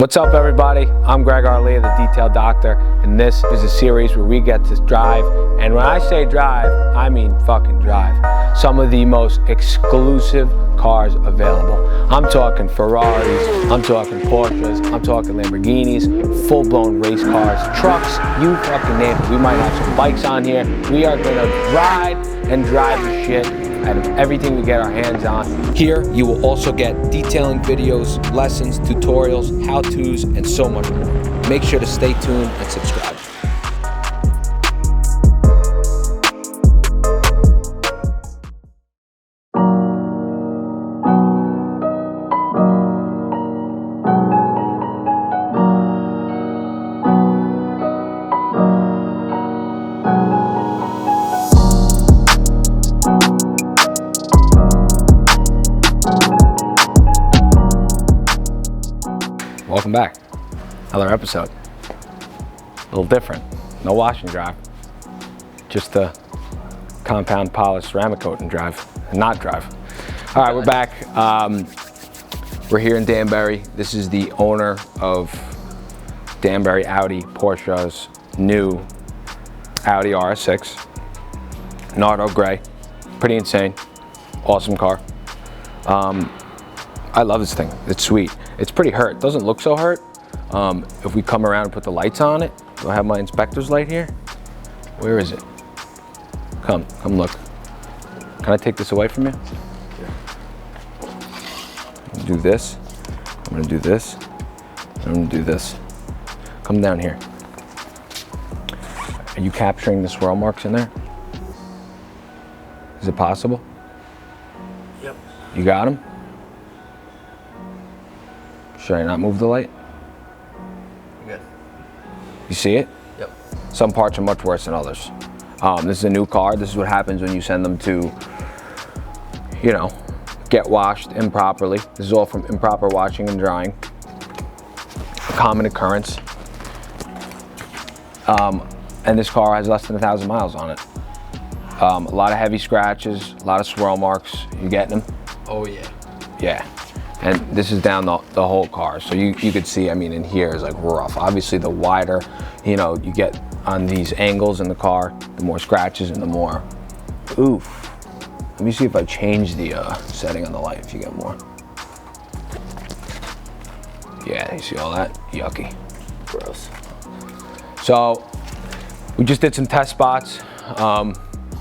What's up, everybody? I'm Greg Arlia, the Detail Doctor, and this is a series where we get to drive, and when I say drive, I mean fucking drive, some of the most exclusive cars available. I'm talking Ferraris, I'm talking Porsches, I'm talking Lamborghinis, full-blown race cars, trucks, you fucking name it. We might have some bikes on here. We are gonna ride and drive the shit out of everything we get our hands on. Here, you will also get detailing videos, lessons, tutorials, how-tos, and so much more. Make sure to stay tuned and subscribe. Welcome back. Another episode. A little different. No wash and drive. Just a compound polished ceramic coat and drive, and not drive. All right, we're back. We're here in Danbury. This is the owner of Danbury Audi Porsche's new Audi RS6. Nardo Grey. Pretty insane. Awesome car. I love this thing. It's sweet. It's pretty hurt. It doesn't look so hurt. If we come around and put the lights on it, do I have my inspector's light here? Where is it? Come look. Can I take this away from you? Yeah. Do this. I'm gonna do this. I'm gonna do this. Come down here. Are you capturing the swirl marks in there? Is it possible? Yep. You got them? Should I not move the light? Good. You see it? Yep. Some parts are much worse than others. This is a new car. This is what happens when you send them to, you know, get washed improperly. This is all from improper washing and drying. A common occurrence. And this car has less than 1,000 miles on it. A lot of heavy scratches, a lot of swirl marks. You getting them? Oh yeah. Yeah. And this is down the whole car. So you could see, I mean, in here is like rough. Obviously the wider, you know, you get on these angles in the car, the more scratches and the more, oof. Let me see if I change the setting on the light if you get more. Yeah, you see all that? Yucky. Gross. So we just did some test spots.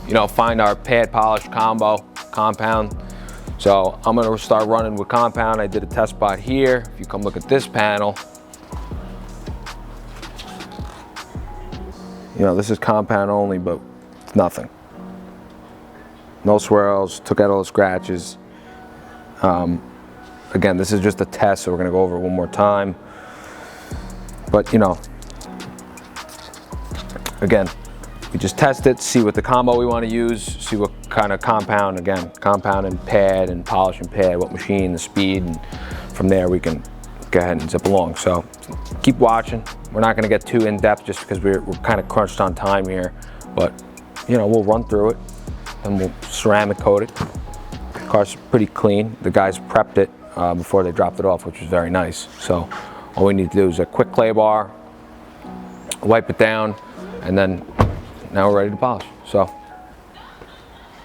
You know, find our pad polish compound. So I'm gonna start running with compound. I did a test spot here. If you come look at this panel, you know, this is compound only, but nothing. No swirls, took out all the scratches. Again, this is just a test, so we're gonna go over it one more time. But you know, again, we just test it, see what the combo we want to use, see what kind of compound, again, compound and pad and polish and pad, what machine, the speed, and from there we can go ahead and zip along. So keep watching. We're not going to get too in depth just because we're kind of crunched on time here, but you know, we'll run through it and we'll ceramic coat it. The car's pretty clean. The guys prepped it before they dropped it off, which was very nice. So all we need to do is a quick clay bar, wipe it down, and then now we're ready to polish. So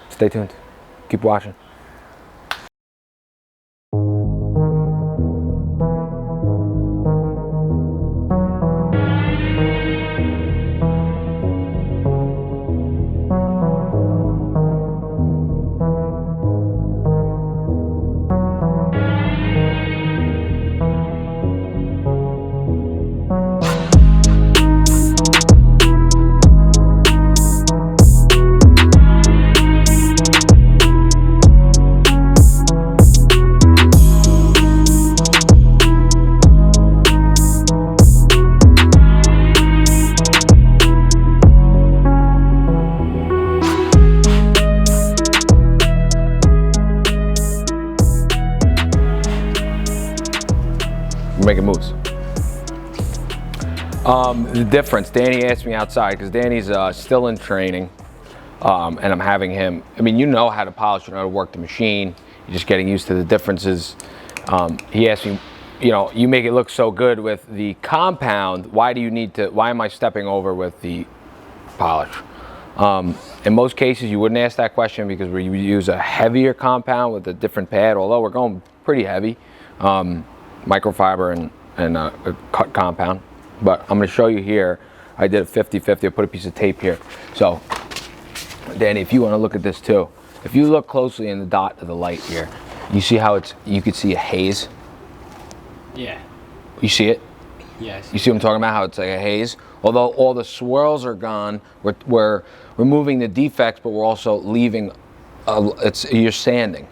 stay tuned, keep watching. Making moves. The difference, Danny asked me outside because Danny's still in training, and I'm having him, I mean, you know how to polish, you know how to work the machine, you're just getting used to the differences. He asked me, you know, you make it look so good with the compound. Why am I stepping over with the polish? In most cases, you wouldn't ask that question because we use a heavier compound with a different pad, although we're going pretty heavy, microfiber and a cut compound. But I'm going to show you here, I did a 50-50, I put a piece of tape here. So, Danny, if you want to look at this too, if you look closely in the dot of the light here, you see how you could see a haze? Yeah. You see it? Yes. You see what I'm talking about, how it's like a haze? Although all the swirls are gone, we're removing the defects, but we're also leaving, you're sanding.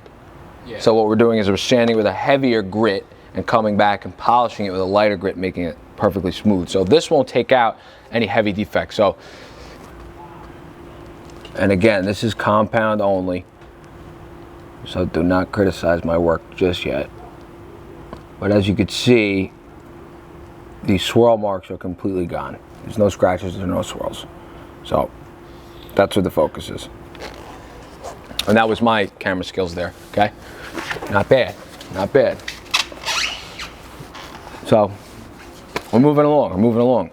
Yeah. So what we're doing is we're sanding with a heavier grit and coming back and polishing it with a lighter grit, making it perfectly smooth. So this won't take out any heavy defects. So, and again, this is compound only. So do not criticize my work just yet. But as you can see, the swirl marks are completely gone. There's no scratches, there's no swirls. So that's where the focus is. And that was my camera skills there, okay? Not bad, not bad. So we're moving along,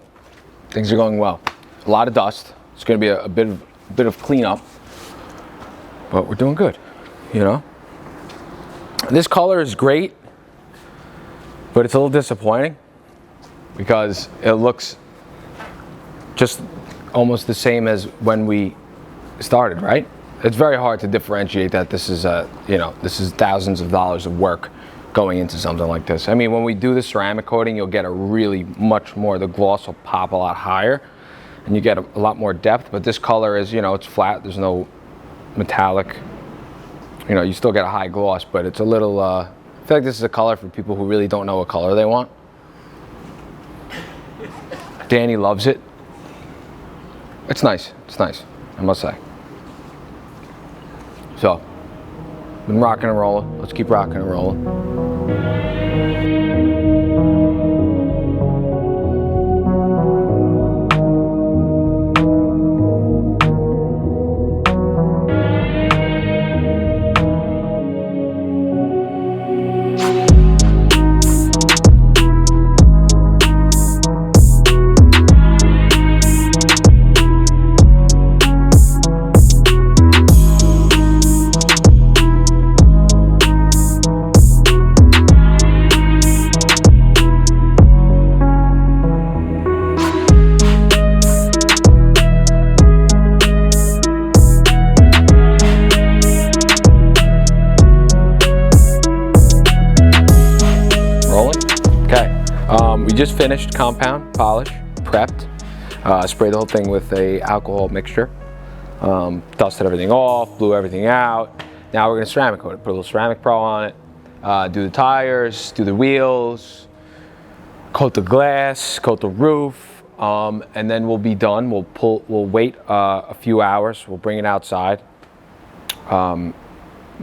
Things are going well. A lot of dust. It's gonna be a bit of cleanup, but we're doing good, you know? This color is great, but it's a little disappointing because it looks just almost the same as when we started, right? It's very hard to differentiate that this is this is thousands of dollars of work going into something like this. I mean, when we do the ceramic coating, you'll get a really much more, the gloss will pop a lot higher and you get a lot more depth, but this color is, you know, it's flat, there's no metallic. You know, you still get a high gloss, but it's a little, I feel like this is a color for people who really don't know what color they want. Danny loves it. It's nice, I must say. So, been rocking and rolling. Let's keep rocking and rolling. We just finished compound, polish, prepped, sprayed the whole thing with a alcohol mixture, dusted everything off, blew everything out. Now we're gonna ceramic coat it, put a little ceramic pro on it, do the tires, do the wheels, coat the glass, coat the roof, and then we'll be done. We'll wait a few hours, we'll bring it outside.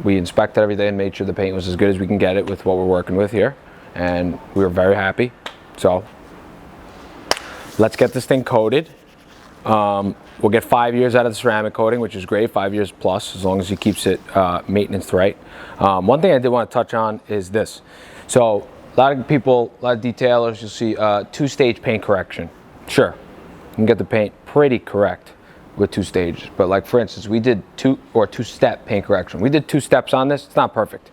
We inspected everything and made sure the paint was as good as we can get it with what we're working with here, and we were very happy. So let's get this thing coated. We'll get 5 years out of the ceramic coating, which is great, 5 years plus, as long as he keeps it maintenance right. One thing I did want to touch on is this. So a lot of people, a lot of detailers, you'll see two-stage paint correction. Sure, you can get the paint pretty correct with 2 stages. But like for instance, we did two-step paint correction. We did 2 steps on this. It's not perfect.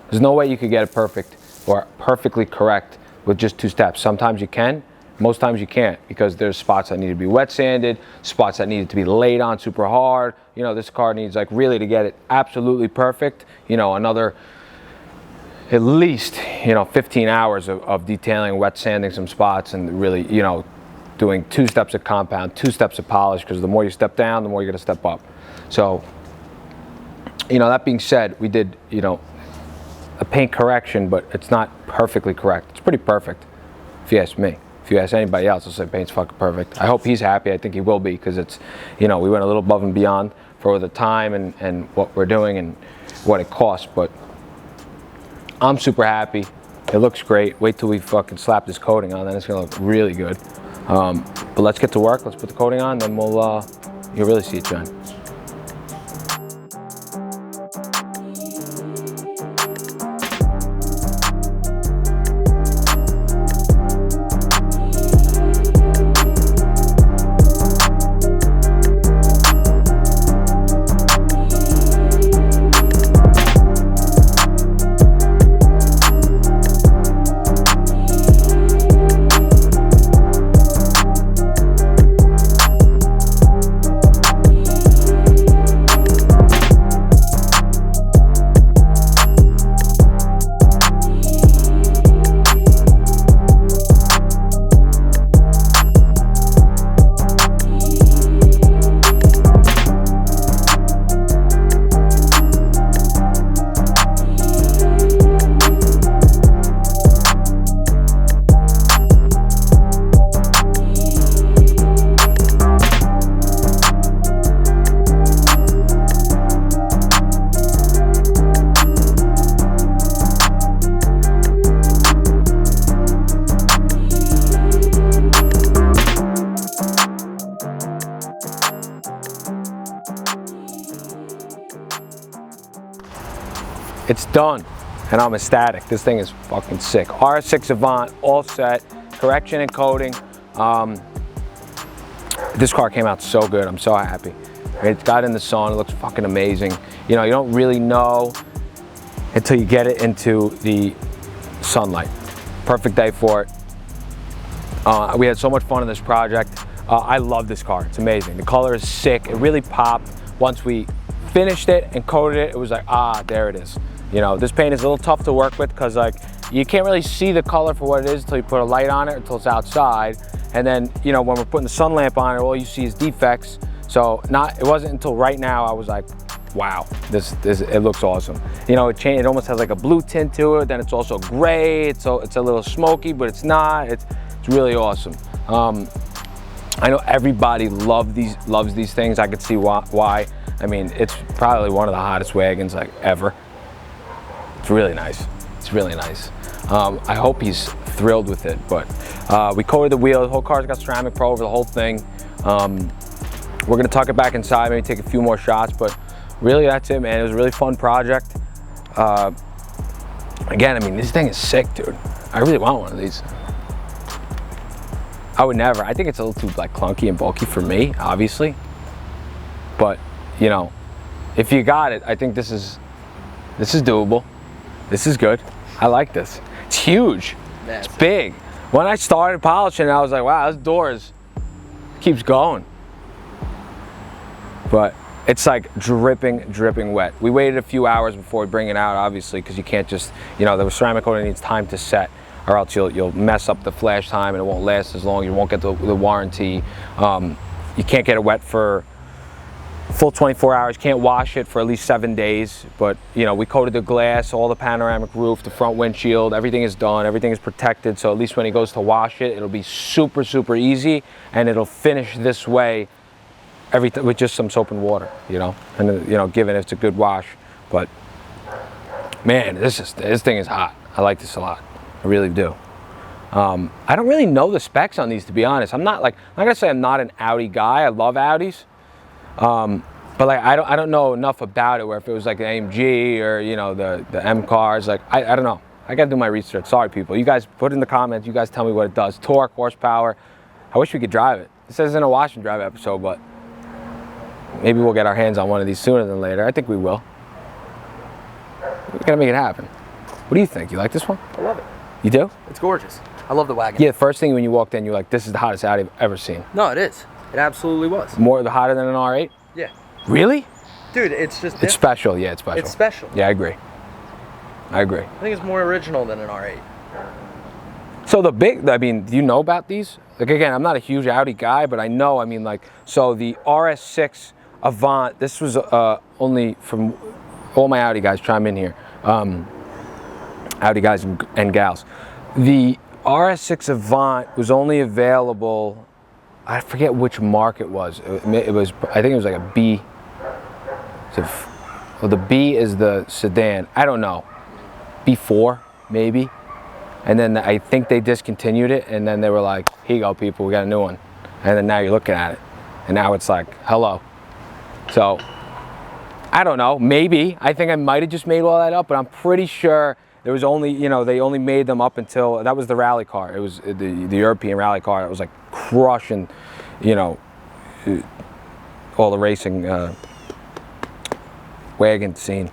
There's no way you could get it perfect or perfectly correct with just 2 steps. Sometimes you can, most times you can't, because there's spots that need to be wet sanded, spots that needed to be laid on super hard. You know, this car needs, like, really, to get it absolutely perfect, you know, another at least, you know, 15 hours of detailing, wet sanding some spots, and really, you know, doing 2 steps of compound, 2 steps of polish, because the more you step down, the more you're gonna step up. So, you know, that being said, we did, you know, a paint correction, but it's not perfectly correct. It's pretty perfect, if you ask me. If you ask anybody else, they'll say paint's fucking perfect. I hope he's happy. I think he will be, because it's, you know, we went a little above and beyond for the time and what we're doing and what it costs, but I'm super happy. It looks great. Wait till we fucking slap this coating on, then it's gonna look really good. But let's get to work. Let's put the coating on, then we'll, you'll really see it shine. it's done, and I'm ecstatic. This thing is fucking sick. RS6 Avant, all set, correction and coating. This car came out so good. I'm so happy. It got in the sun. It looks fucking amazing. You know, you don't really know until you get it into the sunlight. Perfect day for it. We had so much fun in this project. I love this car. It's amazing. The color is sick. It really popped. Once we finished it and coated it, it was like, ah, there it is. You know, this paint is a little tough to work with because like you can't really see the color for what it is until you put a light on it, until it's outside. And then, you know, when we're putting the sun lamp on it, all you see is defects. So it wasn't until right now I was like, wow, it looks awesome. You know, it almost has like a blue tint to it. Then it's also gray. It's a little smoky, but it's not. It's really awesome. I know everybody loves these things. I could see why. I mean, it's probably one of the hottest wagons like ever. It's really nice. It's really nice. I hope he's thrilled with it, but we coated the wheel. The whole car's got ceramic pro over the whole thing. We're gonna tuck it back inside, maybe take a few more shots, but really that's it, man. It was a really fun project. Again, I mean, this thing is sick, dude. I really want one of these. I would never. I think it's a little too like clunky and bulky for me, obviously. But you know, if you got it, I think this is doable. This is good. I like this. It's huge. It's big. When I started polishing, I was like, wow, this door keeps going. But it's like dripping wet. We waited a few hours before we bring it out, obviously, because you can't just, you know, the ceramic coating needs time to set, or else you'll mess up the flash time and it won't last as long. You won't get the warranty. You can't get it wet for full 24 hours. Can't wash it for at least 7 days. But you know, we coated the glass, all the panoramic roof, the front windshield, everything is done, everything is protected. So at least when he goes to wash it, it'll be super easy, and it'll finish this way everything with just some soap and water, you know, and you know, given it's a good wash. But man, this thing is hot. I like this a lot. I really do. I don't really know the specs on these, to be honest. I'm not gonna say I'm not an Audi guy. I love Audis. But like I don't know enough about it, where if it was like an AMG or, you know, the M cars, like I don't know. I gotta do my research. Sorry people. You guys put in the comments, you guys tell me what it does. Torque, horsepower. I wish we could drive it. This isn't a wash and drive episode, but maybe we'll get our hands on one of these sooner than later. I think we will. We gotta make it happen. What do you think? You like this one? I love it. You do? It's gorgeous. I love the wagon. Yeah, the first thing when you walked in, you're like, this is the hottest Audi I've ever seen. No, it is. It absolutely was. More hotter than an R8? Yeah. Really? Dude, it's just different. It's special. Yeah, it's special. It's special. Yeah, I agree. I agree. I think it's more original than an R8. So I mean, do you know about these? Like, again, I'm not a huge Audi guy, but I know, I mean, like, so the RS6 Avant, this was only from all my Audi guys, chime in here. Audi guys and gals. The RS6 Avant was only available, I forget which mark it was. It was, I think it was like a B. Well, the B is the sedan. I don't know. B4, maybe. And then I think they discontinued it, and then they were like, here you go, people, we got a new one. And then now you're looking at it. And now it's like, hello. So, I don't know, maybe. I think I might have just made all that up, but I'm pretty sure there was only, you know, they only made them up until, that was the rally car. It was the European rally car that was like crushing, you know, all the racing wagon scene.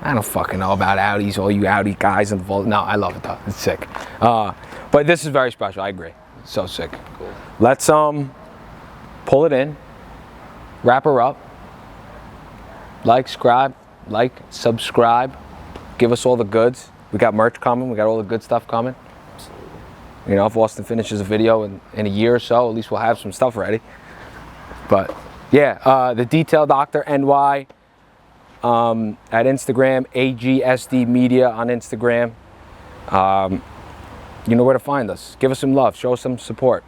I don't fucking know about Audis, all you Audi guys involved. No, I love it though, it's sick. But this is very special, I agree. It's so sick. Cool. Let's pull it in, wrap her up, subscribe, give us all the goods. We got merch coming, we got all the good stuff coming. Absolutely. You know, if Austin finishes a video in a year or so, at least we'll have some stuff ready. But yeah, the Detail Doctor NY at Instagram, AGSD Media on Instagram. You know where to find us. Give us some love, show us some support.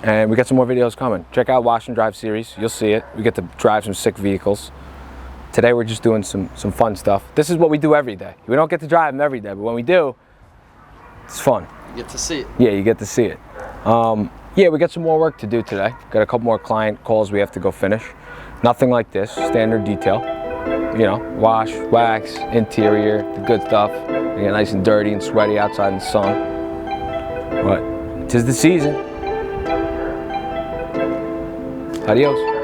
And we got some more videos coming. Check out Wash and Drive series, you'll see it. We get to drive some sick vehicles. Today we're just doing some fun stuff. This is what we do every day. We don't get to drive them every day, but when we do, it's fun. You get to see it. Yeah, you get to see it. Yeah, we got some more work to do today. Got a couple more client calls we have to go finish. Nothing like this, standard detail. you know, wash, wax, interior, the good stuff. They get nice and dirty and sweaty outside in the sun. But 'tis the season. Adios.